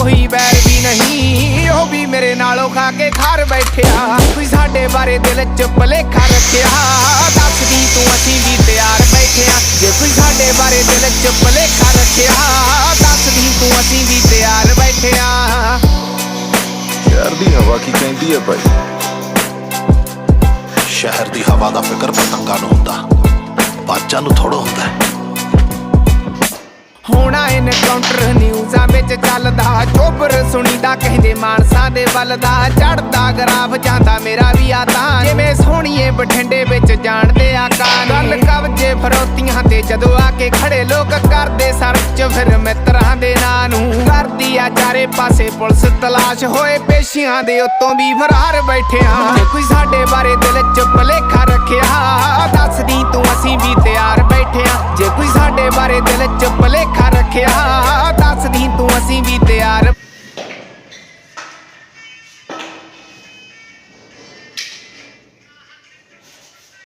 कोई बैर भी नहीं, ओ भी मेरे नालों खा के खार बैठिया। कोई साडे बारे दिल च भलेखा रखिया, दस दी तू असीं भी तैयार बैठिया। जे कोई साडे बारे दिल च भलेखा रखिया, दस दी तू असीं भी तैयार बैठिया। शहर दी हवा की कहती है भाई, शहर दी हवा दा फिकर पतंगा नूं हुंदा, बाजां नूं थोड़ा हुंदा। होना एनकाउंटर न्यूज़ां विच चलदा, चोबर सुणीदा कहंदे मानसा दे बलदा। चढ़दा ग्राफ जांदा मेरा भी आता, जिवें सोहणीए बठिंडे विच जाणदे आका। गल कब्जे फरौतियां ते जदों आके खड़े लोक करदे सर्च, फिर मित्रां दे नां नूं करदी आ चारे पासे पुलिस तलाश। होए पेशियां दे उत्तों भी फरार बैठिया। जे कोई साडे बारे दिल च भलेखा रखिया, दस दी तू असीं भी तैयार बैठिया। जे कोई साडे बारे दिल च भलेखा रखिया, दस दी तू असीं भी तैयार